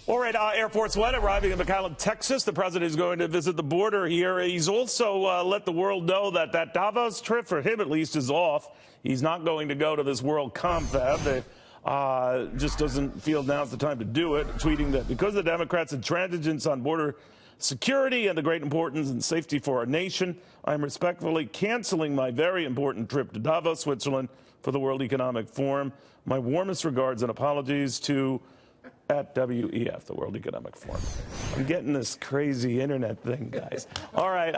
All right, Air Force One arriving in McAllen, Texas. The president is going to visit the border here. He's also let the world know that Davos trip, for him at least, is off. He's not going to go to this World Confab. Just doesn't feel now's the time to do it, tweeting that because the Democrats' intransigence on border security and the great importance and safety for our nation, I am respectfully canceling my very important trip to Davos, Switzerland, for the World Economic Forum. My warmest regards and apologies to at WEF, the World Economic Forum. I'm getting this crazy internet thing, guys. All right,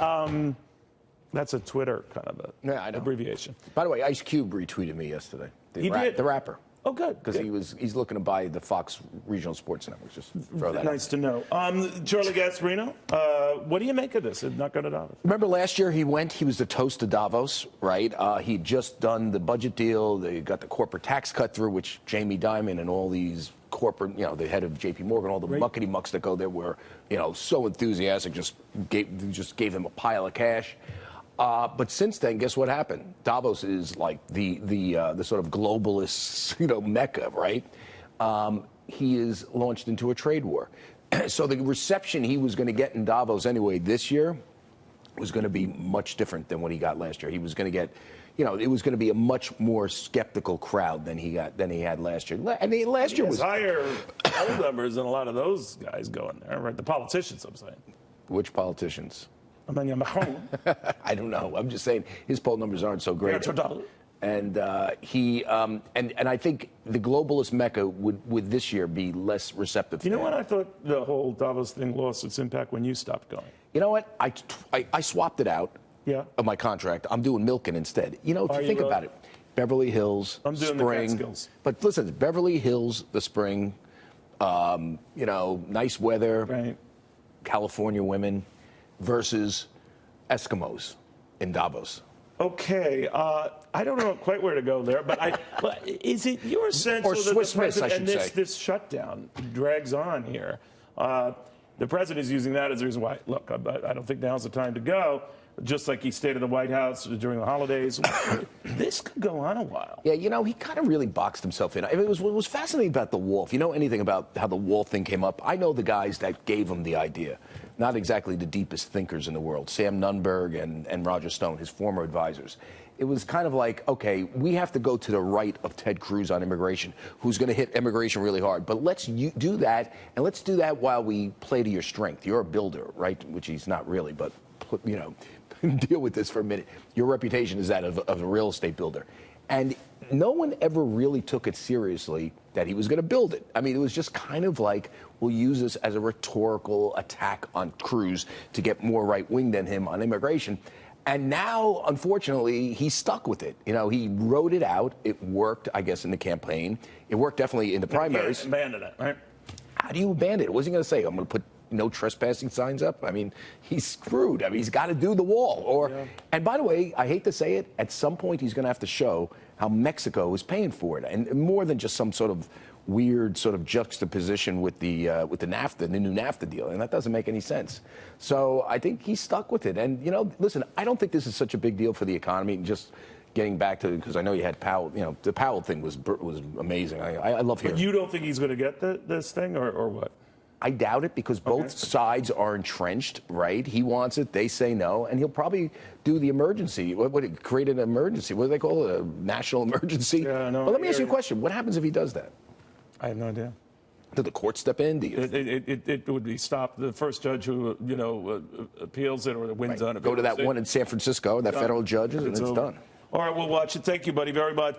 that's a Twitter kind of abbreviation. By the way, Ice Cube retweeted me yesterday. The rapper. Oh, good. Because he's looking to buy the Fox Regional Sports Network. Just throw that Nice to know. Charlie Gasparino, what do you make of this? Not going to Davos. Remember last year he was the toast to Davos, right? He'd just done the budget deal. They got the corporate tax cut through, which Jamie Dimon and all these corporate, the head of J.P. Morgan, all the muckety mucks that go there were, so enthusiastic, just gave him a pile of cash. But since then, guess what happened? Davos is like the sort of globalist, mecca, right? He is launched into a trade war. So the reception he was going to get in Davos anyway this year was going to be much different than what he got last year. He was going to get, it was going to be a much more skeptical crowd than he had last year. I mean, last year was higher poll numbers than a lot of those guys going there, right? The politicians, I'm saying. Which politicians? I don't know. I'm just saying his poll numbers aren't so great. And and I think the globalist mecca would this year be less receptive. You know what? I thought the whole Davos thing lost its impact when you stopped going. You know what? I swapped it out. Yeah. Of my contract. I'm doing Milken instead. If you think about it, Beverly Hills, I'm doing spring. The Catskills. But listen, Beverly Hills, the spring. Nice weather. Right. California women versus Eskimos in Davos. Okay, I don't know quite where to go there, but is it your sense or that Swiss the president, Miss, I should and this shutdown drags on here? The president is using that as the reason why. Look, I don't think now's the time to go. Just like he stayed at the White House during the holidays, this could go on a while. Yeah, he kind of really boxed himself in. I mean, what was fascinating about the wall, if you know anything about how the wall thing came up, I know the guys that gave him the idea. Not exactly the deepest thinkers in the world, Sam Nunberg and Roger Stone, his former advisors. It was kind of like, okay, we have to go to the right of Ted Cruz on immigration, who's going to hit immigration really hard. But let's do that, and let's do that while we play to your strength. You're a builder, right? Which he's not really, but, deal with this for a minute. Your reputation is that of a real estate builder. And no one ever really took it seriously that he was going to build it. I mean, it was just kind of like, we'll use this as a rhetorical attack on Cruz to get more right-wing than him on immigration. And now, unfortunately, he's stuck with it. He wrote it out. It worked, I guess, in the campaign. It worked definitely in the primaries. Abandon it, right? How do you abandon it? What's he going to say? I'm going to put no trespassing signs up? I mean, he's screwed. I mean, he's got to do the wall. And by the way, I hate to say it, at some point he's going to have to show how Mexico is paying for it, and more than just some sort of weird sort of juxtaposition with the NAFTA, the new NAFTA deal, and that doesn't make any sense. So I think he's stuck with it. And listen, I don't think this is such a big deal for the economy. Just getting back to, because I know you had Powell. The Powell thing was amazing. I love hearing. But you don't think he's going to get this thing, or what? I doubt it, because both sides are entrenched, right? He wants it, they say no, and he'll probably do the emergency. Create an emergency? What do they call it? A national emergency? Yeah, no, but let me ask you a question. What happens if he does that? I have no idea. Did the court step in? It would be stopped. The first judge who appeals it or wins on it. Go to that one in San Francisco, that federal judge, and it's done. All right, we'll watch it. Thank you, buddy, very much.